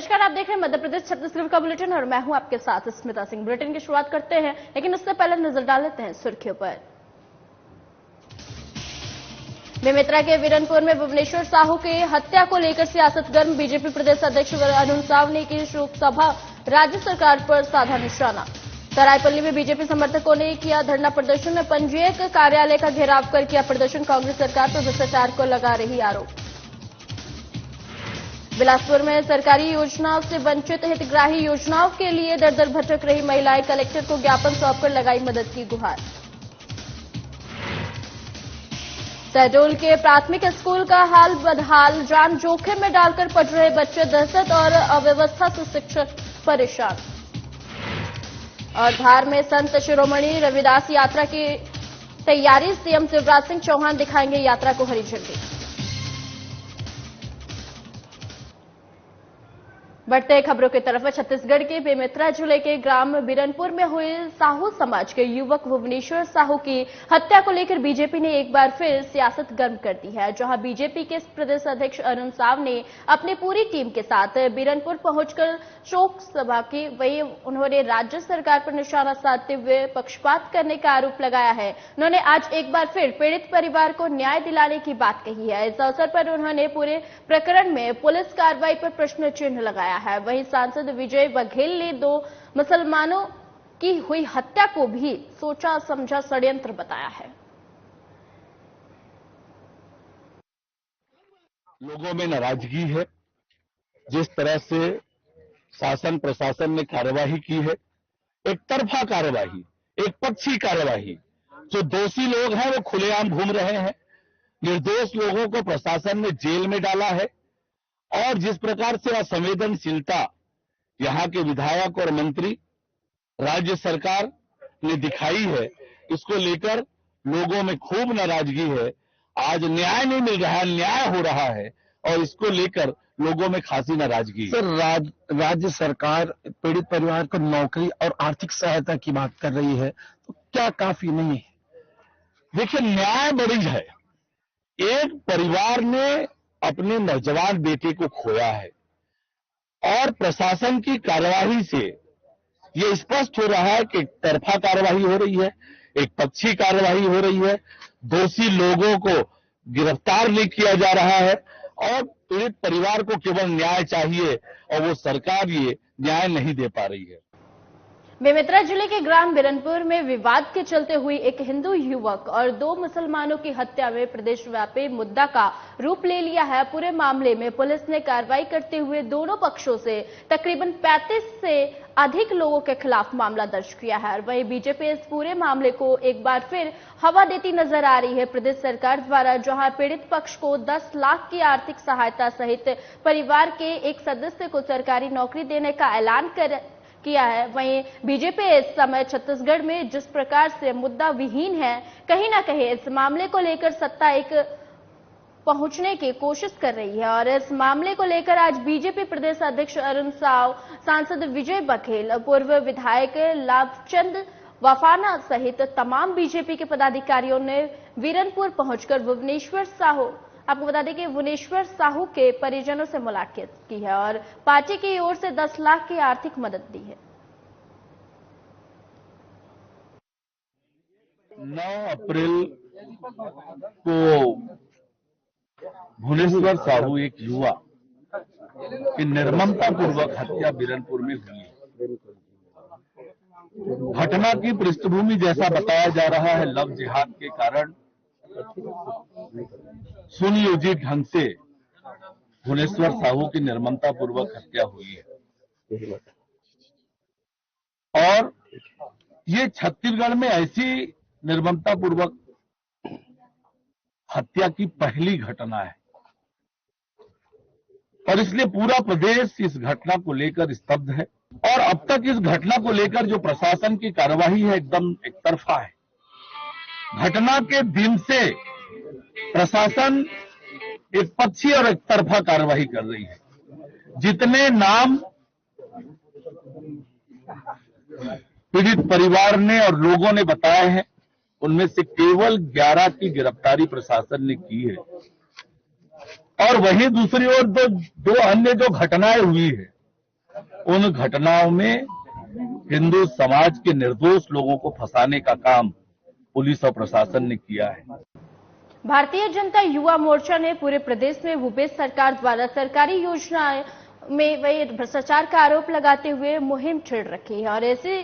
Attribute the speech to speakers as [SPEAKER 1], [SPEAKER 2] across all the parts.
[SPEAKER 1] नमस्कार, आप देख रहे हैं मध्य प्रदेश छत्तीसगढ़ का बुलेटिन और मैं हूं आपके साथ स्मिता सिंह। बुलेटिन की शुरुआत करते हैं, लेकिन उससे पहले नजर डाल लेते हैं सुर्खियों पर। बेमेतरा के वीरनपुर में भुवनेश्वर साहू की हत्या को लेकर सियासत गर्म। बीजेपी प्रदेश अध्यक्ष अरुण साव ने की शोक सभा, राज्य सरकार पर साधा निशाना। सरायपल्ली में बीजेपी समर्थकों ने किया धरना प्रदर्शन में पंजीयक कार्यालय का घेराव कर किया प्रदर्शन। कांग्रेस सरकार पर भ्रष्टाचार को लगा रही आरोप। बिलासपुर में सरकारी योजनाओं से वंचित हितग्राही योजनाओं के लिए दर दर भटक रही महिलाएं, कलेक्टर को ज्ञापन सौंपकर लगाई मदद की गुहार। शहडोल के प्राथमिक स्कूल का हाल बदहाल, जान जोखिम में डालकर पढ़ रहे बच्चे, दहशत और अव्यवस्था से शिक्षक परेशान। और धार में संत शिरोमणि रविदास यात्रा की तैयारी, सीएम शिवराज सिंह चौहान दिखाएंगे यात्रा को हरी झंडी। बढ़ते खबरों की तरफ। छत्तीसगढ़ के बेमेतरा जिले के ग्राम बीरनपुर में हुए साहू समाज के युवक भुवनेश्वर साहू की हत्या को लेकर बीजेपी ने एक बार फिर सियासत गर्म कर दी है। जहां बीजेपी के प्रदेश अध्यक्ष अरुण साव ने अपनी पूरी टीम के साथ बीरनपुर पहुंचकर शोक सभा की, वहीं उन्होंने राज्य सरकार पर निशाना साधते हुए पक्षपात करने का आरोप लगाया है। उन्होंने आज एक बार फिर पीड़ित परिवार को न्याय दिलाने की बात कही है। इस अवसर पर उन्होंने पूरे प्रकरण में पुलिस कार्रवाई पर प्रश्न चिन्ह लगाया है। वहीं सांसद विजय बघेल ने 2 मुसलमानों की हुई हत्या को भी सोचा समझा षड्यंत्र बताया है।
[SPEAKER 2] लोगों में नाराजगी है। जिस तरह से शासन प्रशासन ने कार्यवाही की है, एक तरफा कार्यवाही, एक पक्षी कार्यवाही। जो दोषी लोग हैं वो खुलेआम घूम रहे हैं, निर्दोष लोगों को प्रशासन ने जेल में डाला है। और जिस प्रकार से असंवेदनशीलता यहाँ के विधायक और मंत्री, राज्य सरकार ने दिखाई है, इसको लेकर लोगों में खूब नाराजगी है। आज न्याय नहीं मिल रहा है, न्याय हो रहा है और इसको लेकर लोगों में खासी नाराजगी।
[SPEAKER 3] सर, राज्य सरकार पीड़ित परिवार को नौकरी और आर्थिक सहायता की बात कर रही है, तो क्या काफी नहीं है?
[SPEAKER 2] देखिए, न्याय बड़ी है। एक परिवार ने अपने नौजवान बेटे को खोया है और प्रशासन की कार्यवाही से ये स्पष्ट हो रहा है कि एक तरफा कार्यवाही हो रही है, एक पक्षी कार्यवाही हो रही है। दोषी लोगों को गिरफ्तार नहीं किया जा रहा है और पीड़ित परिवार को केवल न्याय चाहिए और वो सरकार ये न्याय नहीं दे पा रही है।
[SPEAKER 1] बेमेतरा जिले के ग्राम बीरनपुर में विवाद के चलते हुई एक हिंदू युवक और 2 मुसलमानों की हत्या में प्रदेशव्यापी मुद्दा का रूप ले लिया है। पूरे मामले में पुलिस ने कार्रवाई करते हुए दोनों पक्षों से तकरीबन 35 से अधिक लोगों के खिलाफ मामला दर्ज किया है। वहीं बीजेपी इस पूरे मामले को एक बार फिर हवा देती नजर आ रही है। प्रदेश सरकार द्वारा जहां पीड़ित पक्ष को 10 लाख की आर्थिक सहायता सहित परिवार के एक सदस्य को सरकारी नौकरी देने का ऐलान किया है, वहीं बीजेपी इस समय छत्तीसगढ़ में जिस प्रकार से मुद्दा विहीन है, कहीं ना कहीं इस मामले को लेकर सत्ता एक पहुंचने की कोशिश कर रही है। और इस मामले को लेकर आज बीजेपी प्रदेश अध्यक्ष अरुण साव, सांसद विजय बघेल, पूर्व विधायक लाभचंद वफाना सहित तमाम बीजेपी के पदाधिकारियों ने वीरनपुर पहुंचकर भुवनेश्वर साहू, आपको बता दें कि भुवनेश्वर साहू के परिजनों से मुलाकात की है और पार्टी की ओर से 10 लाख की आर्थिक मदद दी है।
[SPEAKER 2] 9 अप्रैल को भुवनेश्वर साहू, एक युवा की निर्ममता पूर्वक हत्या बीरनपुर में हुई है। घटना की पृष्ठभूमि जैसा बताया जा रहा है, लव जिहाद के कारण सुनियोजित ढंग से भुवनेश्वर साहू की निर्ममता पूर्वक हत्या हुई है। और ये छत्तीसगढ़ में ऐसी निर्ममता पूर्वक हत्या की पहली घटना है और इसलिए पूरा प्रदेश इस घटना को लेकर स्तब्ध है। और अब तक इस घटना को लेकर जो प्रशासन की कार्यवाही है, एकदम एक तरफा है। घटना के दिन से प्रशासन एक पक्षी और एक तरफा कार्यवाही कर रही है। जितने नाम पीड़ित परिवार ने और लोगों ने बताए हैं, उनमें से केवल 11 की गिरफ्तारी प्रशासन ने की है। और वहीं दूसरी ओर दो अन्य जो घटनाएं हुई है, उन घटनाओं में हिंदू समाज के निर्दोष लोगों को फंसाने का काम पुलिस और प्रशासन ने किया है।
[SPEAKER 1] भारतीय जनता युवा मोर्चा ने पूरे प्रदेश में भूपेश सरकार द्वारा सरकारी योजनाएं में भ्रष्टाचार का आरोप लगाते हुए मुहिम छेड़ रखी है और ऐसे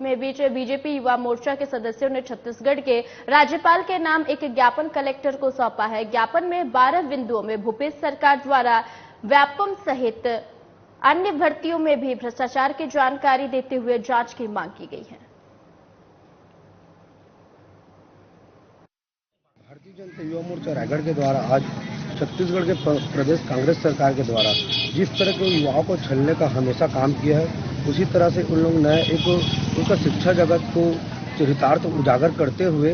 [SPEAKER 1] में बीच बीजेपी युवा मोर्चा के सदस्यों ने छत्तीसगढ़ के राज्यपाल के नाम एक ज्ञापन कलेक्टर को सौंपा है। ज्ञापन में 12 बिंदुओं में भूपेश सरकार द्वारा व्यापम सहित अन्य भर्तियों में भी भ्रष्टाचार की जानकारी देते हुए जांच की मांग की गई है।
[SPEAKER 4] भारतीय जनता युवा मोर्चा रायगढ़ के द्वारा आज छत्तीसगढ़ के प्रदेश कांग्रेस सरकार के द्वारा जिस तरह के युवाओं को छलने का हमेशा काम किया है, उसी तरह से उन लोग नए एक उनका शिक्षा जगत को चरितार्थ उजागर करते हुए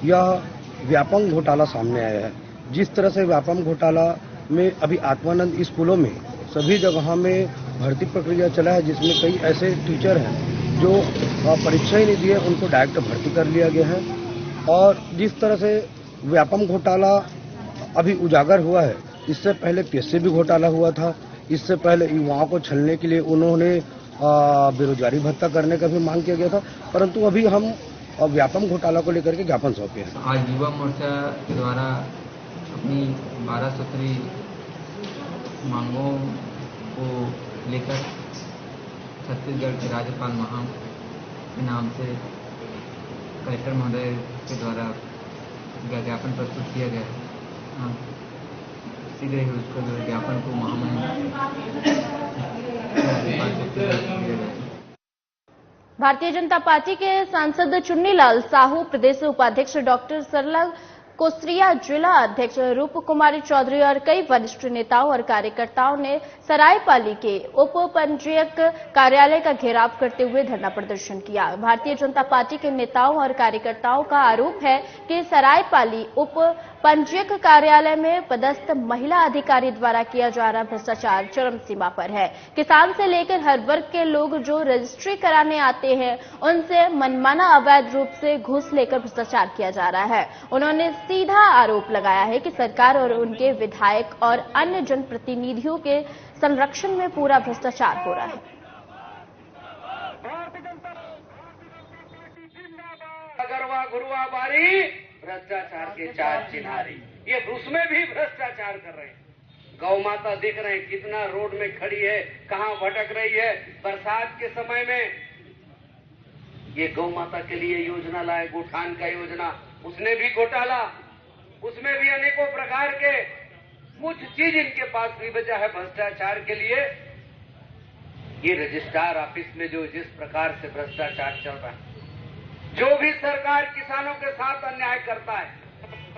[SPEAKER 4] यह व्यापम घोटाला सामने आया है। जिस तरह से व्यापम घोटाला में अभी आत्मानंद स्कूलों में सभी जगह में भर्ती प्रक्रिया चला है, जिसमें कई ऐसे टीचर हैं जो परीक्षा ही नहीं दिए, उनको डायरेक्ट भर्ती कर लिया गया है। और जिस तरह से व्यापम घोटाला अभी उजागर हुआ है, इससे पहले पीएससी भी घोटाला हुआ था। इससे पहले युवाओं को छलने के लिए उन्होंने बेरोजगारी भत्ता करने का भी मांग किया गया था, परंतु अभी हम व्यापम घोटाला को लेकर के ज्ञापन सौंपे हैं।
[SPEAKER 5] आज युवा मोर्चा के द्वारा अपनी 12 सूत्री मांगों को लेकर छत्तीसगढ़ के राज्यपाल महाम के नाम से कलेक्टर महोदय के द्वारा ज्ञापन प्रस्तुत किया गया है। शीघ्र ही उसको ज्ञापन को
[SPEAKER 1] भारतीय जनता पार्टी के सांसद चुन्नीलाल साहू, प्रदेश उपाध्यक्ष डॉक्टर सरला कोसरिया, जिला अध्यक्ष रूप कुमारी चौधरी और कई वरिष्ठ नेताओं और कार्यकर्ताओं ने सरायपाली के उप पंजीयक कार्यालय का घेराव करते हुए धरना प्रदर्शन किया। भारतीय जनता पार्टी के नेताओं और कार्यकर्ताओं का आरोप है कि सरायपाली उप पंजीयक कार्यालय में पदस्थ महिला अधिकारी द्वारा किया जा रहा भ्रष्टाचार चरम सीमा पर है। किसान से लेकर हर वर्ग के लोग जो रजिस्ट्री कराने आते हैं, उनसे मनमाना अवैध रूप से घूस लेकर भ्रष्टाचार किया जा रहा है। उन्होंने सीधा आरोप लगाया है कि सरकार और उनके विधायक और अन्य जनप्रतिनिधियों के संरक्षण में पूरा भ्रष्टाचार हो रहा है।
[SPEAKER 6] अगरवा गुरुआ बारी भ्रष्टाचार के चार चिन्हारी, ये उसमें भी भ्रष्टाचार कर रहे हैं। गौ माता दिख रहे हैं कितना रोड में खड़ी है, कहां भटक रही है। बरसात के समय में ये गौ माता के लिए योजना लाए, गोठान का योजना, उसने भी घोटाला, उसमें भी अनेकों प्रकार के कुछ चीज इनके पास भी बचा है भ्रष्टाचार के लिए। ये रजिस्ट्रार ऑफिस में जो जिस प्रकार से भ्रष्टाचार चल रहा है, जो भी सरकार किसानों के साथ अन्याय करता है,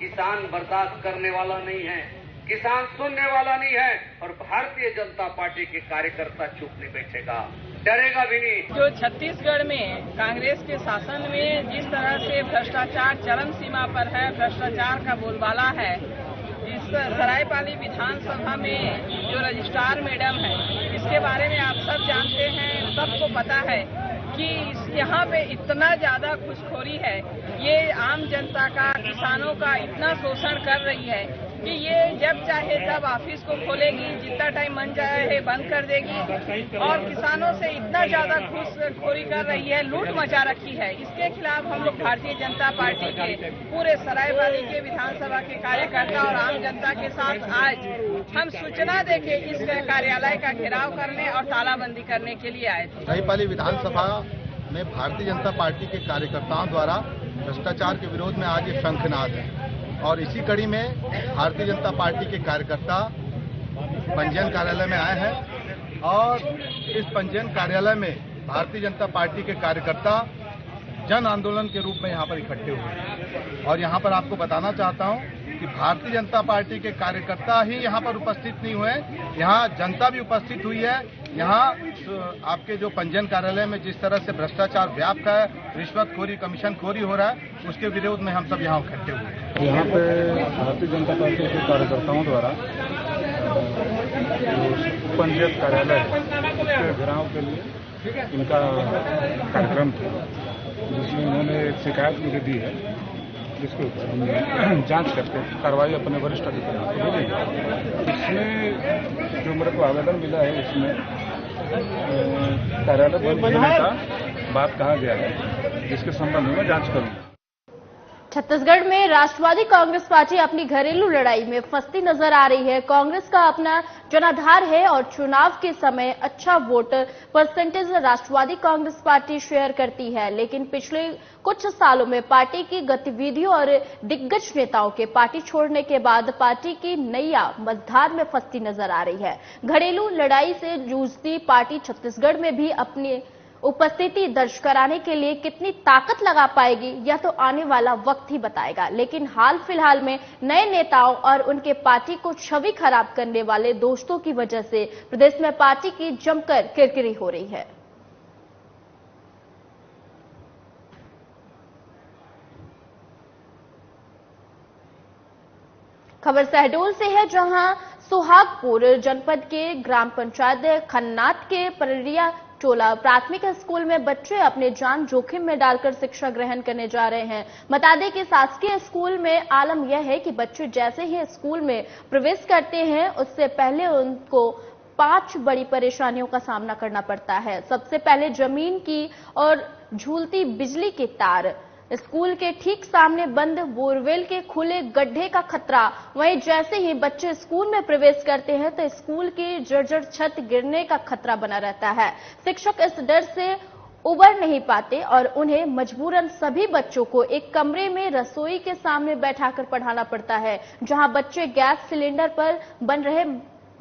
[SPEAKER 6] किसान बर्दाश्त करने वाला नहीं है, किसान सुनने वाला नहीं है। और भारतीय जनता पार्टी के कार्यकर्ता चुप नहीं बैठेगा, डरेगा भी नहीं।
[SPEAKER 7] जो छत्तीसगढ़ में कांग्रेस के शासन में जिस तरह से भ्रष्टाचार चरम सीमा पर है, भ्रष्टाचार का बोलबाला है, इस सरायपाली विधानसभा में जो रजिस्ट्रार मैडम है, इसके बारे में आप सब जानते हैं, सबको पता है कि यहाँ पे इतना ज्यादा घूसखोरी है। ये आम जनता का, किसानों का इतना शोषण कर रही है कि ये जब चाहे तब ऑफिस को खोलेगी, जितना टाइम मन जाए है बंद कर देगी और किसानों से इतना ज्यादा घूसखोरी कर रही है, लूट मचा रखी है। इसके खिलाफ हम लोग भारतीय जनता पार्टी के पूरे सरायपाली के विधानसभा के कार्यकर्ता और आम जनता के साथ आज हम सूचना देके इस कार्यालय का घेराव करने और तालाबंदी करने के लिए आए थे।
[SPEAKER 8] सरायपाली विधानसभा में भारतीय जनता पार्टी के कार्यकर्ताओं द्वारा भ्रष्टाचार के विरोध में आज ये शंखनाद है और इसी कड़ी में भारतीय जनता पार्टी के कार्यकर्ता पंजीयन कार्यालय में आए हैं और इस पंजीयन कार्यालय में भारतीय जनता पार्टी के कार्यकर्ता जन आंदोलन के रूप में यहाँ पर इकट्ठे हुए और यहाँ पर आपको बताना चाहता हूँ कि भारतीय जनता पार्टी के कार्यकर्ता ही यहाँ पर उपस्थित नहीं हुए, यहाँ जनता भी उपस्थित हुई है। यहाँ आपके जो पंजीयन कार्यालय में जिस तरह से भ्रष्टाचार व्याप्त है, रिश्वतखोरी, कमीशनखोरी हो रहा है, उसके विरोध में हम सब यहाँ इकट्ठे हुए।
[SPEAKER 3] यहाँ पे भारतीय जनता पार्टी के कार्यकर्ताओं द्वारा पंजीयन कार्यालय के घेराव के लिए इनका कार्यक्रम था, जिसमें उन्होंने एक शिकायत मुझे दी है, जिसके ऊपर हम जांच करके कार्रवाई अपने वरिष्ठ अधिकारियों को भेजेंगे। इसमें जो मेरे को आवेदन मिला है, इसमें कार्यालय बंद होने का बात कहा गया है, जिसके संबंध में जांच करूंगा।
[SPEAKER 1] छत्तीसगढ़ में राष्ट्रवादी कांग्रेस पार्टी अपनी घरेलू लड़ाई में फंसती नजर आ रही है। कांग्रेस का अपना जनाधार है और चुनाव के समय अच्छा वोट परसेंटेज राष्ट्रवादी कांग्रेस पार्टी शेयर करती है, लेकिन पिछले कुछ सालों में पार्टी की गतिविधियों और दिग्गज नेताओं के पार्टी छोड़ने के बाद पार्टी की नैया मझधार में फंसती नजर आ रही है। घरेलू लड़ाई से जूझती पार्टी छत्तीसगढ़ में भी अपनी उपस्थिति दर्ज कराने के लिए कितनी ताकत लगा पाएगी, यह तो आने वाला वक्त ही बताएगा। लेकिन हाल फिलहाल में नए नेताओं और उनके पार्टी को छवि खराब करने वाले दोस्तों की वजह से प्रदेश में पार्टी की जमकर किरकिरी हो रही है। खबर शहडोल से है, जहां सुहागपुर जनपद के ग्राम पंचायत खन्नाट के पररिया टोला प्राथमिक स्कूल में बच्चे अपने जान जोखिम में डालकर शिक्षा ग्रहण करने जा रहे हैं। बता दें कि शासकीय स्कूल में आलम यह है कि बच्चे जैसे ही स्कूल में प्रवेश करते हैं उससे पहले उनको 5 बड़ी परेशानियों का सामना करना पड़ता है। सबसे पहले जमीन की और झूलती बिजली के तार, स्कूल के ठीक सामने बंद बोरवेल के खुले गड्ढे का खतरा। वहीं जैसे ही बच्चे स्कूल में प्रवेश करते हैं तो स्कूल की जर्जर छत गिरने का खतरा बना रहता है। शिक्षक इस डर से उबर नहीं पाते और उन्हें मजबूरन सभी बच्चों को एक कमरे में रसोई के सामने बैठाकर पढ़ाना पड़ता है, जहां बच्चे गैस सिलेंडर पर बन रहे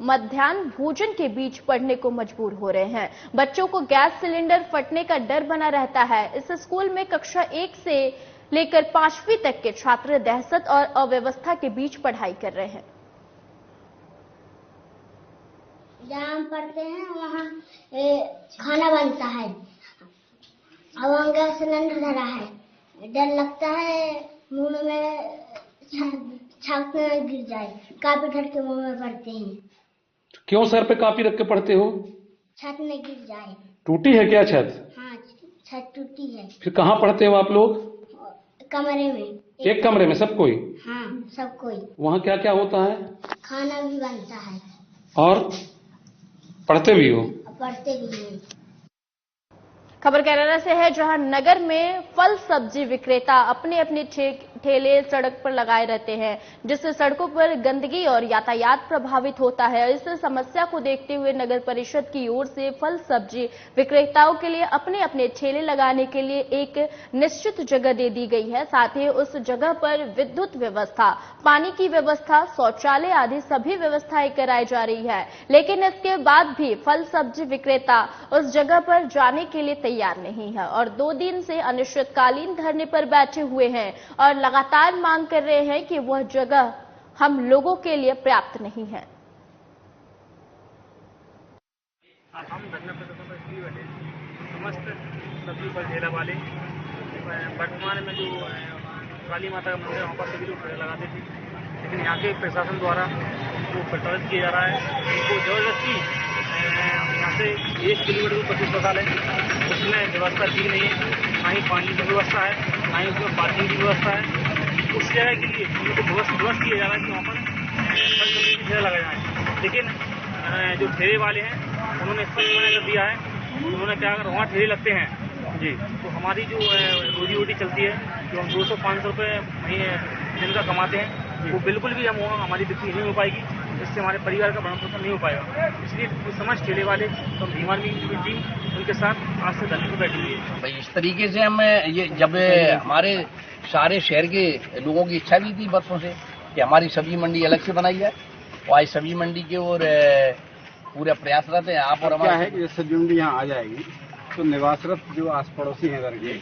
[SPEAKER 1] मध्याह्न भोजन के बीच पढ़ने को मजबूर हो रहे हैं। बच्चों को गैस सिलेंडर फटने का डर बना रहता है। इस स्कूल में कक्षा 1 से लेकर 5वीं तक के छात्र दहशत और अव्यवस्था के बीच पढ़ाई कर रहे हैं।
[SPEAKER 9] जहाँ हम पढ़ते हैं वहाँ खाना बनता है, अब वहाँ गैस सिलेंडर धरा है, डर लगता है मुंह में छाप में गिर जाए, कापी धर के मुंह में पढ़ते हैं।
[SPEAKER 10] क्यों सर पे कापी रख के पढ़ते हो?
[SPEAKER 9] छत में गिर जाए।
[SPEAKER 10] टूटी है क्या छत?
[SPEAKER 9] हाँ, छत टूटी है।
[SPEAKER 10] फिर कहाँ पढ़ते हो आप लोग?
[SPEAKER 9] कमरे में।
[SPEAKER 10] एक कमरे में सब कोई?
[SPEAKER 9] हाँ, सब कोई।
[SPEAKER 10] वहाँ क्या क्या होता है?
[SPEAKER 9] खाना भी बनता है।
[SPEAKER 10] और पढ़ते भी हो?
[SPEAKER 9] पढ़ते भी हैं।
[SPEAKER 1] खबर कैराना से है, जहां नगर में फल सब्जी विक्रेता अपने अपने ठेले सड़क पर लगाए रहते हैं, जिससे सड़कों पर गंदगी और यातायात प्रभावित होता है। इस समस्या को देखते हुए नगर परिषद की ओर से फल सब्जी विक्रेताओं के लिए अपने अपने ठेले लगाने के लिए एक निश्चित जगह दे दी गई है। साथ ही उस जगह पर विद्युत व्यवस्था, पानी की व्यवस्था, शौचालय आदि सभी व्यवस्थाएं कराई जा रही है। लेकिन इसके बाद भी फल सब्जी विक्रेता उस जगह पर जाने के लिए तैयार नहीं है और 2 दिन से अनिश्चितकालीन धरने पर बैठे हुए हैं और लगातार मांग कर रहे हैं कि वह जगह हम लोगों के लिए पर्याप्त नहीं है।
[SPEAKER 11] हम धरना प्रदर्शन पर इसलिए बैठे, समस्त सब्जी फल ठेला वाले वर्तमान में जो काली माता का मंदिर है वहाँ पर सभी लोग ठेला लगाते थे, लेकिन यहाँ के प्रशासन द्वारा वो प्रताड़ित किया जा रहा है। उनको जबरदस्ती यहाँ से 1 किलोमीटर दूर 25 अस्पताल है, उसमें व्यवस्था ठीक नहीं है, ना ही पानी की व्यवस्था है, ना ही उसमें पार्किंग की व्यवस्था है। उस जगह के लिए उनको ध्वस्त किया जा रहा है कि वहाँ पर फल सब्जी की ठेला लगाया जाए, लेकिन जो ठेले वाले हैं उन्होंने स्पष्ट मना कर दिया है। उन्होंने क्या, अगर वहाँ ठेले लगते हैं जी तो हमारी जो रोजी रोटी चलती है, जो हम 200-500 रुपये महीने दिन का कमाते हैं, वो बिल्कुल भी हमारी बिक्री नहीं हो पाएगी, इससे हमारे परिवार का भरण पोषण नहीं हो पाएगा। इसलिए समझ ठेले वाले तो भीम आर्मी की टीम उनके साथ आज से धरने पर बैठी हुई है।
[SPEAKER 12] भाई इस तरीके से हम ये जब हमारे सारे शहर के लोगों की इच्छा भी थी बरसों से कि हमारी सब्जी मंडी अलग से बनाई जाए, और आज सब्जी मंडी के और पूरे प्रयासरत है। आप और हमारा
[SPEAKER 13] है कि सब्जी मंडी यहाँ आ जाएगी तो निवासरत जो आस पड़ोसी हैं घर के,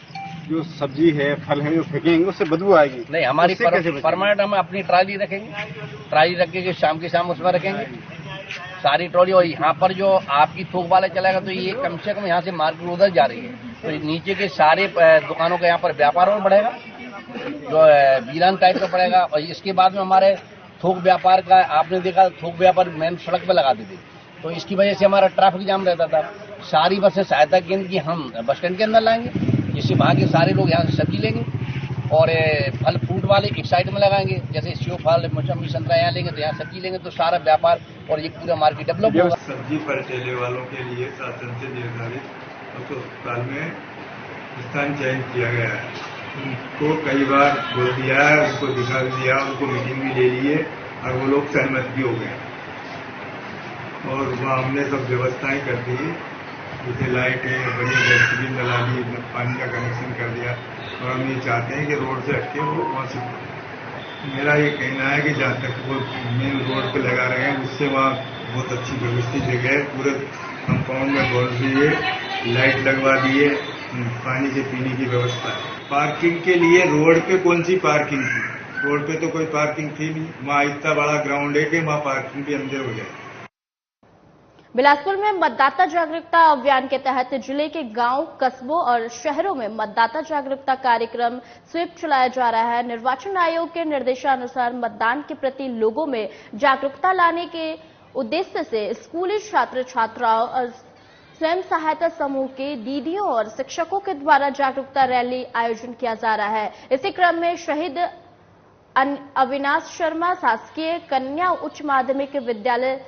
[SPEAKER 13] जो सब्जी है फल है जो फेंकेंगे उससे बदबू आएगी।
[SPEAKER 12] नहीं, हमारी परमानेंट हम अपनी ट्राली रखेंगे, ट्राली रख के शाम के शाम उसमें रखेंगे सारी ट्रॉली। और यहाँ पर जो आपकी थोक वाला चलेगा तो ये कम से कम यहाँ से मार्केट उधर जा रही है, तो नीचे के सारे दुकानों का यहाँ पर व्यापार और बढ़ेगा, जो वीरान टाइप का पड़ेगा। और इसके बाद में हमारे थोक व्यापार का आपने देखा, थोक व्यापार मेन सड़क पर लगाते थे, तो इसकी वजह से हमारा ट्रैफिक जाम रहता था। सारी बसें सहायता केंद्र की हम बस स्टैंड के अंदर लाएंगे, जिससे वहाँ के सारे लोग यहाँ से सब्जी लेंगे और फल फ्रूट वाले एक साइड में लगाएंगे, जैसे सेब फल मौसमी संतरा यहाँ लेंगे तो यहाँ सब्जी लेंगे, तो सारा व्यापार और ये पूरा मार्केट डेवलप होगा।
[SPEAKER 14] सब्जी फल ठेले वालों के लिए शासन से निर्धारित अस्पताल में स्थान चयन किया गया है। उनको कई बार बोल दिया है, उनको दिखा भी दिया, उनको मीटिंग भी ले ली है और वो लोग सहमत भी हो गए और वहाँ हमने सब व्यवस्थाएं कर दी, जैसे लाइट है, बड़ी डस्टबिन लगा दी, पानी का कनेक्शन कर दिया और हम ये चाहते हैं कि रोड से हटके वो वहाँ से, मेरा ये कहना है कि जहाँ तक वो मेन रोड पे लगा रहे हैं उससे वहाँ बहुत अच्छी व्यवस्थित जगह है, पूरे कंपाउंड में बाउंड्री है, लाइट लगवा दिए, पानी के पीने की व्यवस्था है। पार्किंग के लिए रोड पे कौन सी पार्किंग थी? रोड पे तो कोई पार्किंग थी नहीं, वहाँ इतना बड़ा ग्राउंड है कि वहाँ पार्किंग भी अंदर हो जाए।
[SPEAKER 1] बिलासपुर में मतदाता जागरूकता अभियान के तहत जिले के गांव, कस्बों और शहरों में मतदाता जागरूकता कार्यक्रम स्वीप चलाया जा रहा है। निर्वाचन आयोग के निर्देशानुसार मतदान के प्रति लोगों में जागरूकता लाने के उद्देश्य से स्कूली छात्र छात्राओं और स्वयं सहायता समूह के दीदियों और शिक्षकों के द्वारा जागरूकता रैली आयोजन किया जा रहा है। इसी क्रम में शहीद अविनाश शर्मा शासकीय कन्या उच्च माध्यमिक विद्यालय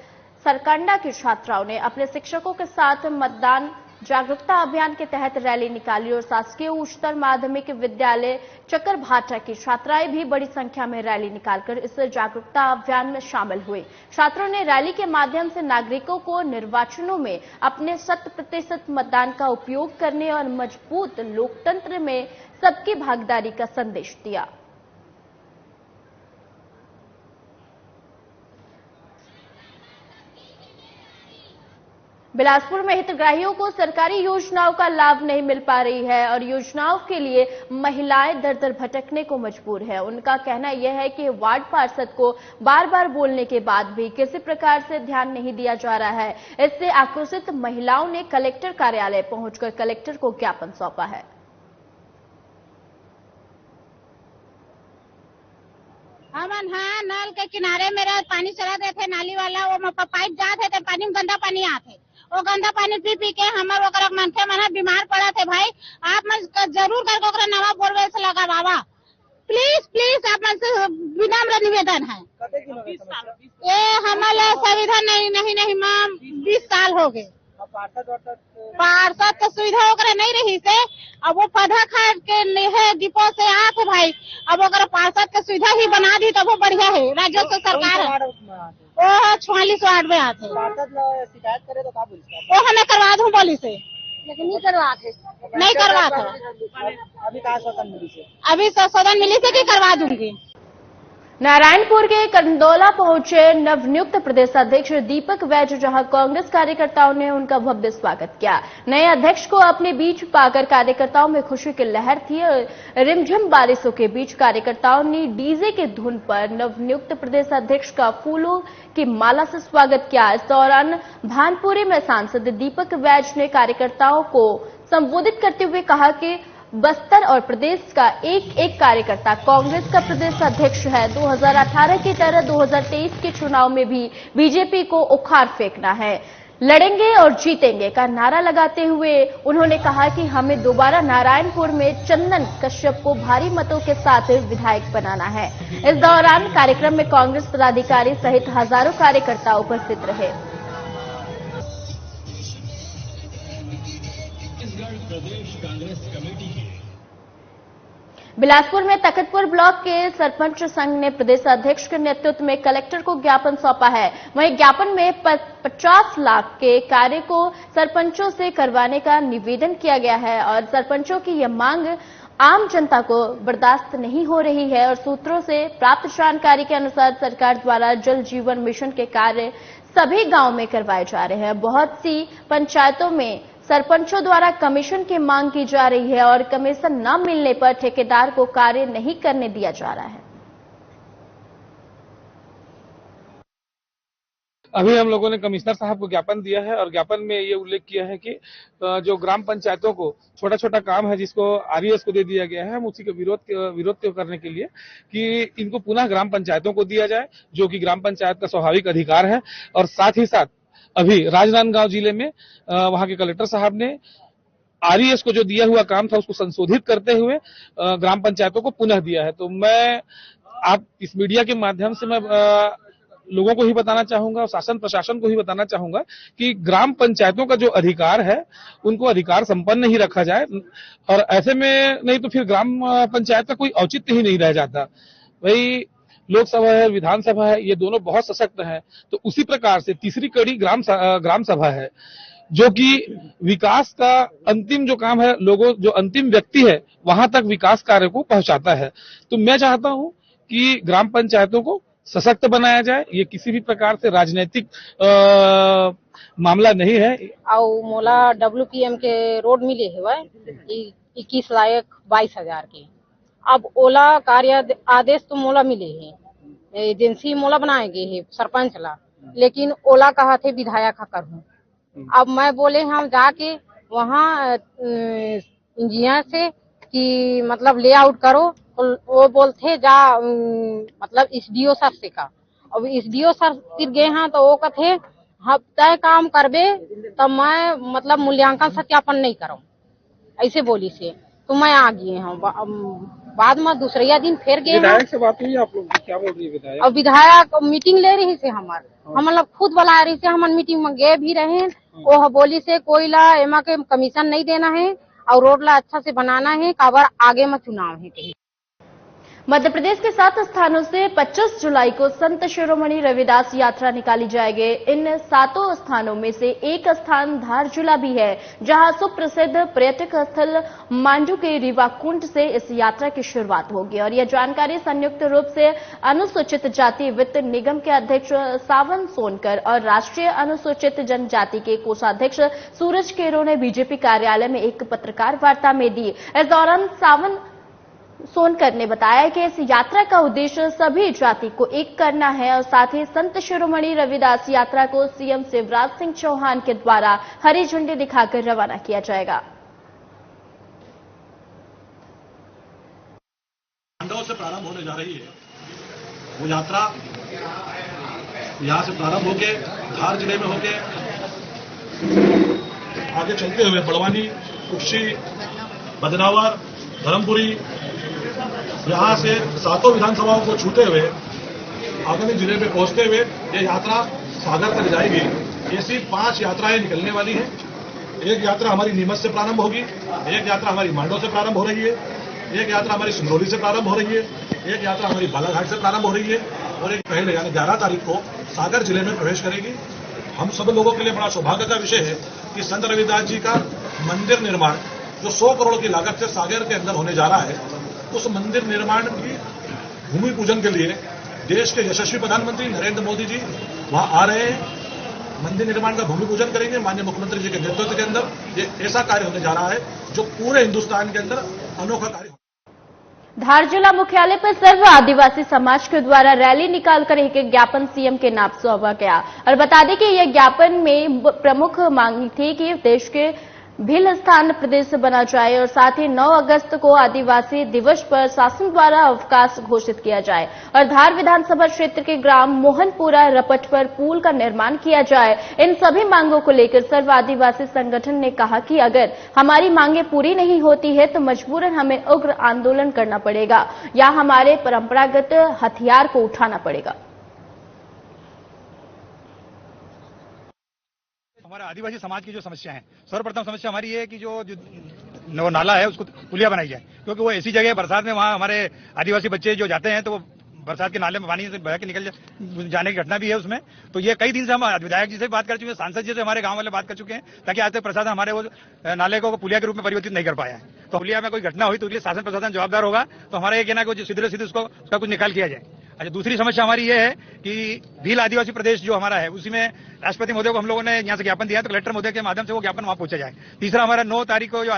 [SPEAKER 1] सरकंडा की छात्राओं ने अपने शिक्षकों के साथ मतदान जागरूकता अभियान के तहत रैली निकाली और शासकीय उच्चतर माध्यमिक विद्यालय चक्करभाटा की छात्राएं भी बड़ी संख्या में रैली निकालकर इस जागरूकता अभियान में शामिल हुई। छात्रों ने रैली के माध्यम से नागरिकों को निर्वाचनों में अपने 100% मतदान का उपयोग करने और मजबूत लोकतंत्र में सबकी भागीदारी का संदेश दिया। बिलासपुर में हितग्राहियों को सरकारी योजनाओं का लाभ नहीं मिल पा रही है और योजनाओं के लिए महिलाएं दर दर भटकने को मजबूर है। उनका कहना यह है कि वार्ड पार्षद को बार बार बोलने के बाद भी किसी प्रकार से ध्यान नहीं दिया जा रहा है। इससे आक्रोशित महिलाओं ने कलेक्टर कार्यालय पहुंचकर कलेक्टर को ज्ञापन सौंपा है।
[SPEAKER 15] हाँ, नल के किनारे मेरा पानी चला रहे थे, नाली वाला वो पाइप जाते थे, पानी में गंदा पानी आते, वो गंदा पानी पी पी के हमारे ओकरा मनखे मन बीमार पड़ा थे। भाई आप मन जरूर करके ओकरा नवा बोरवेल से लगा बाबा, प्लीज प्लीज आप मन से विनम्र निवेदन है। ये हमारे सुविधा नहीं मैम 20 साल हो गए। पार्षद तो सुविधा वगैरह नहीं रही से, अब वो पौधा खाद के है डिपो से आते भाई, अब अगर पार्षद की सुविधा ही बना दी तो वो बढ़िया है। राजस्व सरकार वो 44 वार्ड में आते,
[SPEAKER 16] शिकायत करे तो
[SPEAKER 15] वो हमें करवा दूं बोली से, लेकिन नहीं करवा था। अभी संशोधन मिली से कि करवा दूंगी।
[SPEAKER 1] नारायणपुर के कंदौला पहुंचे नवनियुक्त प्रदेशाध्यक्ष दीपक वैद्य, जहां कांग्रेस कार्यकर्ताओं ने उनका भव्य स्वागत किया। नए अध्यक्ष को अपने बीच पाकर कार्यकर्ताओं में खुशी की लहर थी। रिमझिम बारिशों के बीच कार्यकर्ताओं ने डीजे के धुन पर नवनियुक्त प्रदेशाध्यक्ष का फूलों की माला से स्वागत किया। इस दौरान भानपुरी में सांसद दीपक वैद्य ने कार्यकर्ताओं को संबोधित करते हुए कहा कि बस्तर और प्रदेश का एक एक कार्यकर्ता कांग्रेस का प्रदेश अध्यक्ष है। 2018 की तरह 2023 के चुनाव में भी बीजेपी को उखाड़ फेंकना है। लड़ेंगे और जीतेंगे का नारा लगाते हुए उन्होंने कहा कि हमें दोबारा नारायणपुर में चंदन कश्यप को भारी मतों के साथ विधायक बनाना है। इस दौरान कार्यक्रम में कांग्रेस पदाधिकारी सहित हजारों कार्यकर्ता उपस्थित रहे।
[SPEAKER 17] प्रदेश कांग्रेस कमेटी के
[SPEAKER 1] बिलासपुर में तखतपुर ब्लॉक के सरपंच संघ ने प्रदेश अध्यक्ष के नेतृत्व में कलेक्टर को ज्ञापन सौंपा है। वहीं ज्ञापन में 50 लाख के कार्य को सरपंचों से करवाने का निवेदन किया गया है और सरपंचों की यह मांग आम जनता को बर्दाश्त नहीं हो रही है और सूत्रों से प्राप्त जानकारी के अनुसार सरकार द्वारा जल जीवन मिशन के कार्य सभी गांव में करवाए जा रहे हैं। बहुत सी पंचायतों में सरपंचों द्वारा कमीशन की मांग की जा रही है और कमीशन न मिलने पर ठेकेदार को कार्य नहीं करने दिया जा रहा है।
[SPEAKER 10] अभी हम लोगों ने कमिश्नर साहब को ज्ञापन दिया है और ज्ञापन में ये उल्लेख किया है कि जो ग्राम पंचायतों को छोटा छोटा काम है जिसको आरईएस को दे दिया गया है, हम उसी के विरोध करने के लिए कि इनको पुनः ग्राम पंचायतों को दिया जाए, जो कि ग्राम पंचायत का स्वाभाविक अधिकार है। और साथ ही साथ अभी राजनांदगांव जिले में वहां के कलेक्टर साहब ने आरईएस को जो दिया हुआ काम था उसको संशोधित करते हुए ग्राम पंचायतों को पुनः दिया है। तो मैं आप इस मीडिया के माध्यम से मैं लोगों को ही बताना चाहूंगा और शासन प्रशासन को ही बताना चाहूंगा कि ग्राम पंचायतों का जो अधिकार है उनको अधिकार संपन्न ही रखा जाए, और ऐसे में नहीं तो फिर ग्राम पंचायत का कोई औचित्य ही नहीं रह जाता। भाई लोकसभा है, विधानसभा है, ये दोनों बहुत सशक्त हैं। तो उसी प्रकार से तीसरी कड़ी ग्राम सभा है, जो कि विकास का अंतिम जो काम है, लोगों जो अंतिम व्यक्ति है वहां तक विकास कार्य को पहुंचाता है। तो मैं चाहता हूं कि ग्राम पंचायतों को सशक्त बनाया जाए। ये किसी भी प्रकार से राजनीतिक मामला नहीं है।
[SPEAKER 18] और मोला WPM के रोड मिले है 21 लाख 22,000 के। अब ओला कार्य आदेश तो मोला मिले है, एजेंसी मोला बनाएंगे है सरपंच ला, लेकिन ओला कहा थे विधायक का करूँ। अब मैं बोले हम जाके वहाँ इंजीनियर से कि मतलब लेआउट करो, वो बोलते जा मतलब SDO सर से का। अब SDO सर फिर गए हैं तो वो कहते हम तय काम करबे तब मैं मतलब मूल्यांकन सत्यापन नहीं करूँ, ऐसे बोली से। तो मैं आ गई हूँ। बाद में दूसरे दिन फिर गए।
[SPEAKER 10] विधायक से बात हुई आप लोग, क्या बोल रही है विधायक?
[SPEAKER 18] अब विधायक मीटिंग ले रही से हम मतलब खुद बुला रही से, हम मीटिंग में गए भी रहे। वो बोली से कोई ला एमा के कमीशन नहीं देना है और रोड ला अच्छा से बनाना है, काबर आगे में चुनाव है कहीं।
[SPEAKER 1] मध्य प्रदेश के 7 स्थानों से 25 जुलाई को संत शिरोमणि रविदास यात्रा निकाली जाएगी। इन 7 स्थानों में से एक स्थान धारचूला भी है, जहां सुप्रसिद्ध पर्यटक स्थल मांडू के रीवा कुंड से इस यात्रा की शुरुआत होगी। और यह जानकारी संयुक्त रूप से अनुसूचित जाति वित्त निगम के अध्यक्ष सावन सोनकर और राष्ट्रीय अनुसूचित जनजाति के कोषाध्यक्ष सूरज केरो ने बीजेपी कार्यालय में एक पत्रकार वार्ता में दी। इस दौरान सावन सोनकर ने बताया कि इस यात्रा का उद्देश्य सभी जाति को एक करना है और साथ ही संत शिरोमणि रविदास यात्रा को सीएम शिवराज सिंह चौहान के द्वारा हरी झंडी दिखाकर रवाना किया जाएगा।
[SPEAKER 19] मांडव से प्रारंभ होने जा रही है वो यात्रा, यहां से प्रारंभ होके धार जिले में होके आगे चलते हुए बड़वानी, कुक्षी, बदनावर, धर्मपुरी, यहां से 7 विधानसभाओं को छूते हुए आगामी जिले में पहुंचते हुए ये यात्रा सागर तक जाएगी। ऐसी 5 यात्राएं निकलने वाली हैं। एक यात्रा हमारी नीमच से प्रारंभ होगी, एक यात्रा हमारी मांडव से प्रारंभ हो रही है, एक यात्रा हमारी सिंगरौली से प्रारंभ हो रही है, एक यात्रा हमारी बालाघाट से प्रारंभ हो रही है और एक पहले यानी 11 तारीख को सागर जिले में प्रवेश करेगी। हम सब लोगों के लिए बड़ा सौभाग्य का विषय है कि संत रविदास जी का मंदिर निर्माण जो 100 करोड़ की लागत से सागर के अंदर होने जा रहा है, उस मंदिर निर्माण की भूमि पूजन के लिए देश के यशस्वी प्रधानमंत्री नरेंद्र मोदी जी वहां आ रहे हैं। मंदिर निर्माण का भूमि पूजन करेंगे माननीय मुख्यमंत्री जी के नेतृत्व के अंदर। ये ऐसा कार्य होने जा रहा है जो पूरे हिंदुस्तान के अंदर अनोखा कार्य।
[SPEAKER 1] धार जिला मुख्यालय पर सर्व आदिवासी समाज के द्वारा रैली निकालकर एक ज्ञापन सीएम के नाम सौंपा गया। और बता दें कि यह ज्ञापन में प्रमुख मांग थी कि देश के भील स्थान प्रदेश बना जाए और साथ ही 9 अगस्त को आदिवासी दिवस पर शासन द्वारा अवकाश घोषित किया जाए और धार विधानसभा क्षेत्र के ग्राम मोहनपुरा रपट पर पुल का निर्माण किया जाए। इन सभी मांगों को लेकर सर्व आदिवासी संगठन ने कहा कि अगर हमारी मांगें पूरी नहीं होती है तो मजबूरन हमें उग्र आंदोलन करना पड़ेगा या हमारे परंपरागत हथियार को उठाना पड़ेगा।
[SPEAKER 20] हमारा आदिवासी समाज की जो समस्या है, सर्वप्रथम समस्या हमारी है कि जो नाला है उसको पुलिया बनाई जाए, क्योंकि वो ऐसी जगह है बरसात में वहाँ हमारे आदिवासी बच्चे जो जाते हैं तो वो बरसात के नाले में पानी से बह के निकल जाने की घटना भी है उसमें। तो ये कई दिन से हम विधायक जी से बात कर चुके हैं, सांसद जी से हमारे गांव वाले बात कर चुके हैं, ताकि आज तक प्रशासन हमारे वो नाले को पुलिया के रूप में परिवर्तित नहीं कर पाया है। तो पुलिया में कोई घटना हुई तो उसके लिए शासन प्रशासन जवाबदार होगा। तो हमारा ये कहना है कि सीधे सीधे उसका कुछ निकाल किया जाए। अच्छा, दूसरी समस्या हमारी ये है कि भील आदिवासी प्रदेश जो हमारा है उसी में राष्ट्रपति महोदय को हम लोगों ने यहाँ से ज्ञापन दिया है, तो कलेक्टर महोदय के माध्यम से वो ज्ञापन वहां पहुंचा जाए। तीसरा हमारा 9 तारीख को जो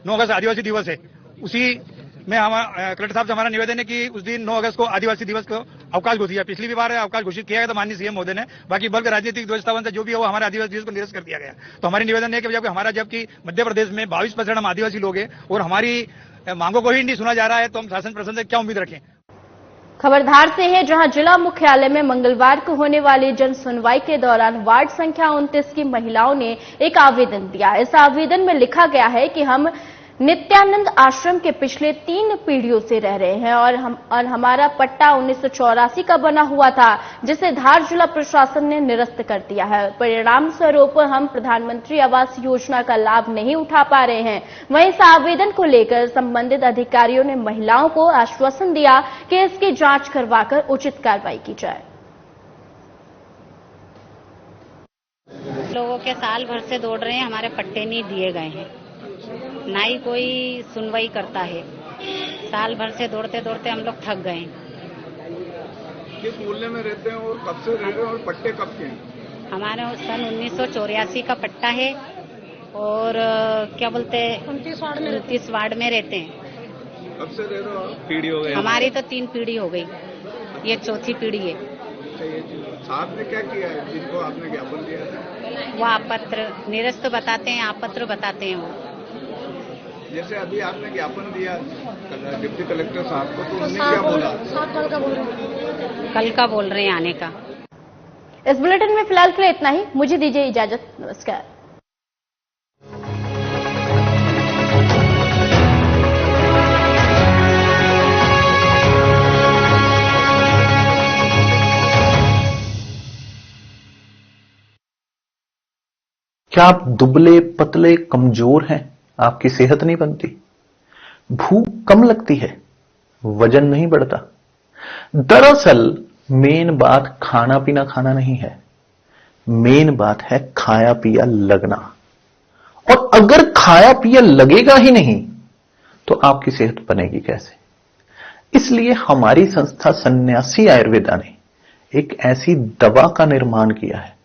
[SPEAKER 20] 9 अगस्त आदिवासी दिवस है, उसी में कलेक्टर साहब से हमारा निवेदन है कि उस दिन 9 अगस्त को आदिवासी दिवस को अवकाश घोषित किया। पिछली भी बार अवकाश घोषित किया गया था माननीय सीएम महोदय ने, बाकी बल्कि राजनीतिक व्यवस्थापन से जो भी है वो हमारे आदिवासी दिवस को निरस्त कर दिया गया। तो हमारी निवेदन है कि जबकि मध्य प्रदेश में 22% हम आदिवासी लोग हैं और हमारी मांगों को ही नहीं सुना जा रहा है, तो हम शासन प्रशासन से क्या उम्मीद रखें।
[SPEAKER 1] खबरधार से है, जहां जिला मुख्यालय में मंगलवार को होने वाली जन सुनवाई के दौरान वार्ड संख्या 29 की महिलाओं ने एक आवेदन दिया। इस आवेदन में लिखा गया है कि हम नित्यानंद आश्रम के पिछले 3 पीढ़ियों से रह रहे हैं और हमारा पट्टा 1984 का बना हुआ था, जिसे धार जिला प्रशासन ने निरस्त कर दिया है। परिणाम स्वरूप हम प्रधानमंत्री आवास योजना का लाभ नहीं उठा पा रहे हैं। वहीं इस आवेदन को लेकर संबंधित अधिकारियों ने महिलाओं को आश्वासन दिया कि इसकी जांच करवाकर उचित कार्रवाई की जाए।
[SPEAKER 21] लोगों के साल भर से दौड़ रहे हैं, हमारे पट्टे नहीं दिए गए हैं, ना ही कोई सुनवाई करता है। साल भर से दौड़ते दौड़ते हम लोग थक गए।
[SPEAKER 22] किस मूल्य में रहते हैं और कब से रह रहे हैं और पट्टे कब के हैं?
[SPEAKER 21] हमारे सन 1984 का पट्टा है और क्या बोलते हैं 29 वार्ड में रहते हैं।
[SPEAKER 22] कब से रह रहे हो? पीढ़ी हो गई
[SPEAKER 21] हमारी तो 3 पीढ़ी हो गई, ये 4थी पीढ़ी है।
[SPEAKER 22] साहब ने क्या किया है जिनको आपने ज्ञापन दिया है?
[SPEAKER 21] वो आपत्र निरस्त बताते हैं, आपत्र बताते हैं। वो
[SPEAKER 22] जैसे अभी आपने ज्ञापन दिया डिप्टी कलेक्टर साहब को, तो उन्होंने क्या बोला?
[SPEAKER 21] कल का बोल रहे हैं आने का।
[SPEAKER 1] इस बुलेटिन में फिलहाल के लिए इतना ही। मुझे दीजिए इजाजत। नमस्कार।
[SPEAKER 23] क्या आप दुबले पतले कमजोर हैं? आपकी सेहत नहीं बनती, भूख कम लगती है, वजन नहीं बढ़ता? दरअसल मेन बात खाना पीना खाना नहीं है, मेन बात है खाया पिया लगना। और अगर खाया पिया लगेगा ही नहीं तो आपकी सेहत बनेगी कैसे? इसलिए हमारी संस्था सन्यासी आयुर्वेदा ने एक ऐसी दवा का निर्माण किया है